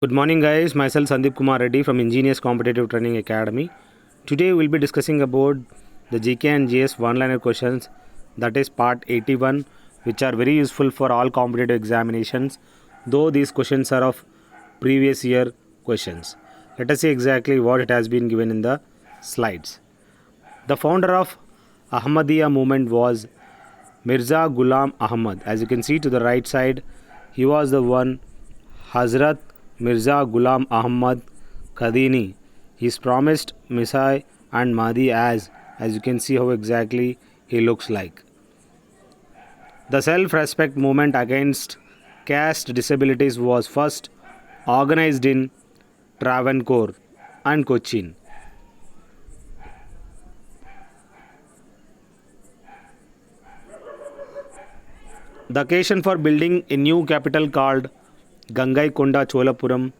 Good morning, guys. Myself Sandeep Kumar Reddy from Ingenious Competitive Training Academy. Today we'll be discussing about the GK and GS one-liner questions, that is part 81, which are very useful for all competitive examinations, though these questions are of previous year questions. Let us see exactly what it has been given in the slides. The founder of Ahmadiyya movement was Mirza Ghulam Ahmad. As you can see to the right side, he was the one, Hazrat Mirza Ghulam Ahmad Qadini. He is promised Messiah and Mahdi, as you can see how exactly he looks like. The self-respect movement against caste disabilities was first organized in Travancore and Cochin. The occasion for building a new capital called Gangaikonda Cholapuram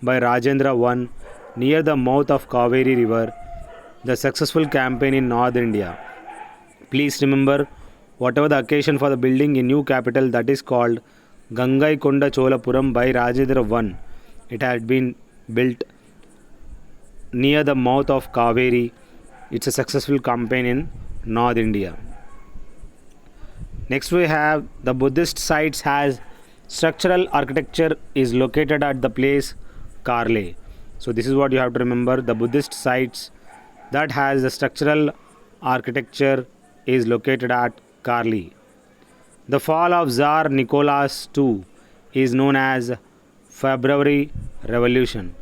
by Rajendra I near the mouth of Kaveri River, the successful campaign in North India. Please remember, whatever the occasion for the building a new capital, that is called Gangaikonda Cholapuram by Rajendra I. It had been built near the mouth of Kaveri. It's a successful campaign in North India. Next we have the Buddhist sites has structural architecture is located at the place Karle. So this is what you have to remember. The Buddhist sites that has the structural architecture is located at Karli. The fall of Tsar Nicholas II is known as February Revolution.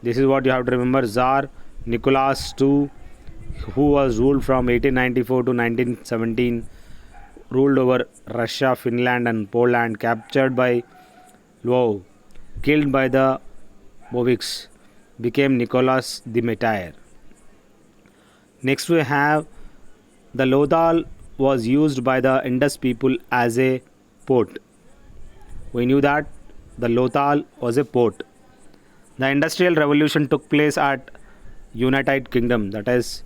This is what you have to remember. Tsar Nicholas II, who was ruled from 1894 to 1917, ruled over Russia, Finland and Poland, captured by Lvov, killed by the Bolsheviks, became Nicholas the Martyr. Next we have the Lothal was used by the Indus people as a port. We knew that the Lothal was a port. The Industrial Revolution took place at United Kingdom, that is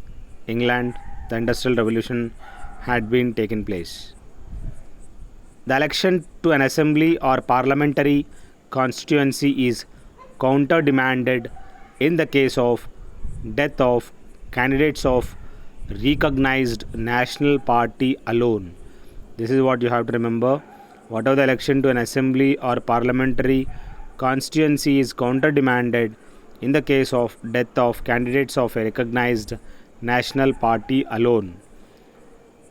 England. The Industrial Revolution had been taken place. The election to an assembly or parliamentary constituency is counter-demanded in the case of death of candidates of recognized national party alone. This is what you have to remember. Whatever the election to an assembly or parliamentary constituency is counter-demanded in the case of death of candidates of a recognized national party alone.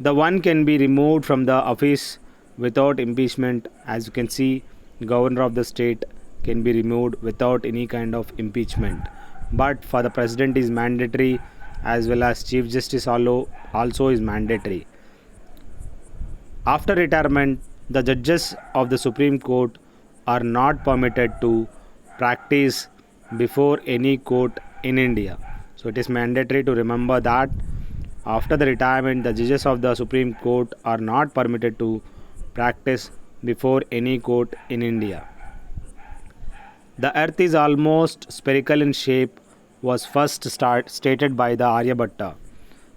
The one can be removed from the office without impeachment. As you can see, governor of the state can be removed without any kind of impeachment. But for the president is mandatory, as well as chief justice also is mandatory. After retirement, the judges of the Supreme Court are not permitted to practice before any court in India. So it is mandatory to remember that after the retirement, the judges of the Supreme Court are not permitted to practice before any court in India. The earth is almost spherical in shape was first stated by the Aryabhatta.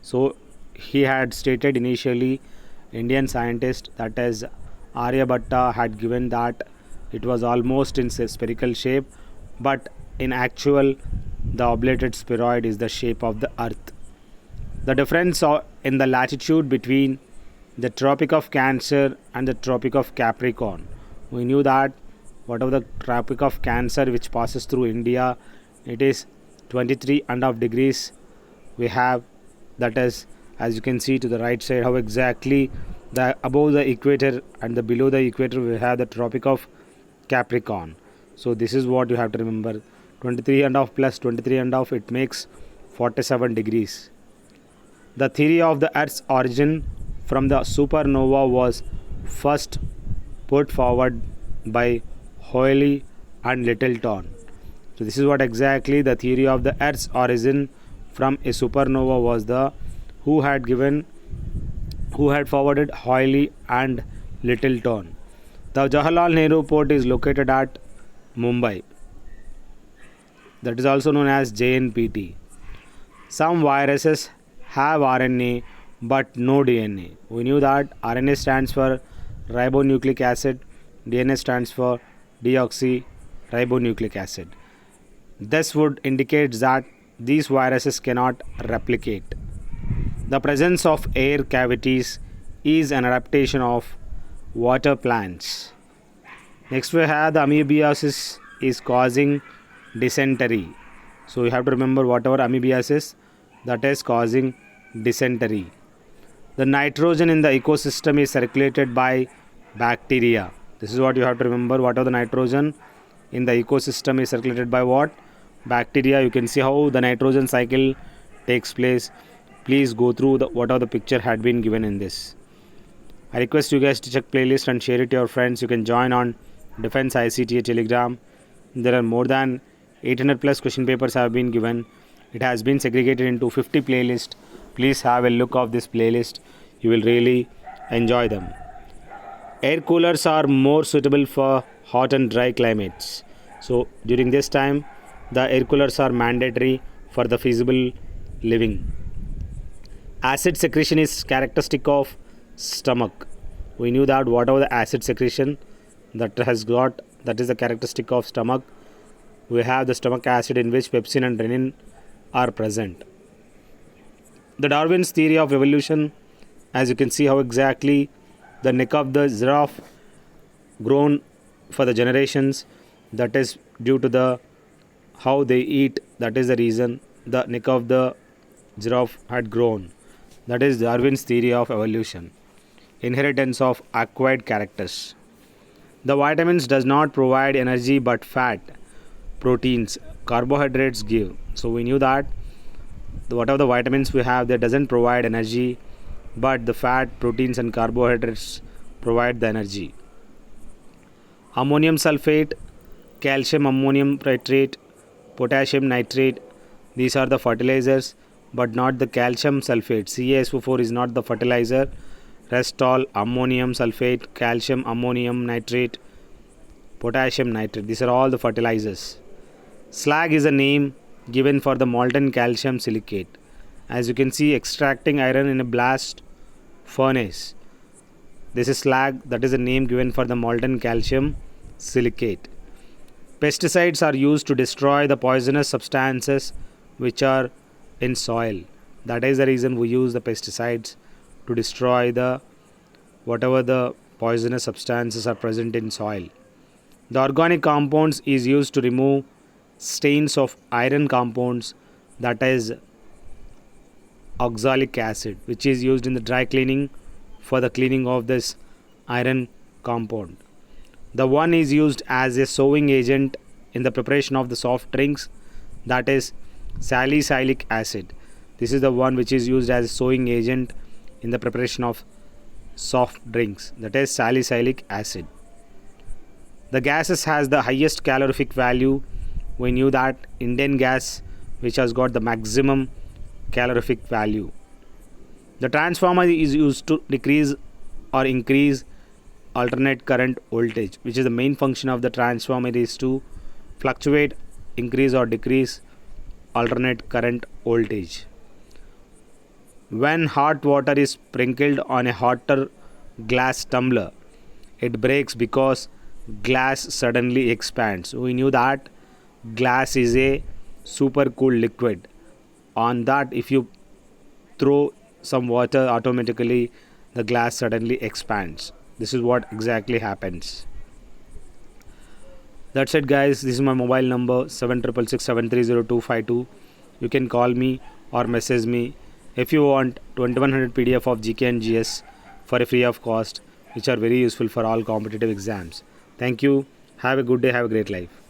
So he had stated initially, Indian scientist, that is Aryabhatta, had given that it was almost in spherical shape, but in actual the oblated spheroid is the shape of the earth. The difference in the latitude between the Tropic of Cancer and the Tropic of Capricorn. We knew that whatever the Tropic of Cancer which passes through India, it is 23.5 degrees. We have, that is, as you can see to the right side, how exactly the above the equator and the below the equator we have the Tropic of Capricorn. So this is what you have to remember. 23.5 plus 23.5, it makes 47 degrees. The theory of the Earth's origin from the supernova was first put forward by Hawley and Littleton. So this is what exactly the theory of the Earth's origin from a supernova was the who had forwarded Hawley and Littleton. The Jawaharlal Nehru Port is located at Mumbai. That is also known as JNPT. Some viruses have RNA but no DNA. We knew that RNA stands for ribonucleic acid, DNA stands for deoxyribonucleic acid. This would indicate that these viruses cannot replicate. The presence of air cavities is an adaptation of water plants. Next we have the amoebiasis is causing dysentery. So you have to remember whatever amoebiasis that is causing dysentery. The nitrogen in the ecosystem is circulated by bacteria. This is what you have to remember. Whatever the nitrogen in the ecosystem is circulated by what? Bacteria. You can see how the nitrogen cycle takes place. Please go through whatever the picture had been given in this. I request you guys to check playlist and share it to your friends. You can join on Defense ICTA Telegram. There are more than 800 plus question papers have been given. It has been segregated into 50 playlists. Please have a look of this playlist. You will really enjoy them. Air coolers are more suitable for hot and dry climates. So during this time, the air coolers are mandatory for the feasible living. Acid secretion is characteristic of stomach. We knew that whatever the acid secretion that has got, that is the characteristic of stomach. We have the stomach acid in which pepsin and renin are present. The Darwin's theory of evolution, as you can see how exactly the neck of the giraffe grown for the generations, that is due to the how they eat, that is the reason the neck of the giraffe had grown. That is Darwin's theory of evolution. Inheritance of acquired characters. The vitamins does not provide energy but fat, proteins, carbohydrates give. So we knew that whatever the vitamins we have, that doesn't provide energy, but the fat, proteins and carbohydrates provide the energy. Ammonium sulfate, calcium ammonium nitrate, potassium nitrate, these are the fertilizers, but not the calcium sulfate. CaSO4 is not the fertilizer. Rest all ammonium sulfate, calcium ammonium nitrate, potassium nitrate, these are all the fertilizers. Slag is a name given for the molten calcium silicate. As you can see, extracting iron in a blast furnace. This is slag, that is a name given for the molten calcium silicate. Pesticides are used to destroy the poisonous substances which are in soil. That is the reason we use the pesticides, to destroy the whatever the poisonous substances are present in soil. The organic compounds is used to remove stains of iron compounds, that is oxalic acid, which is used in the dry cleaning for the cleaning of this iron compound. The one is used as a sowing agent in the preparation of the soft drinks, that is salicylic acid. This is the one which is used as a sowing agent in the preparation of soft drinks, that is salicylic acid. The gases has the highest calorific value. We knew that Indian gas which has got the maximum calorific value. The transformer is used to decrease or increase alternate current voltage, which is the main function of the transformer is to fluctuate, increase or decrease alternate current voltage. When hot water is sprinkled on a hotter glass tumbler, it breaks because glass suddenly expands. We knew that glass is a super cool liquid. On that, if you throw some water, automatically the glass suddenly expands. This is what exactly happens. That's it guys. This is my mobile number 7666730252. You can call me or message me if you want 2100 PDF of GK and GS for a free of cost, which are very useful for all competitive exams. Thank you. Have a good day. Have a great life.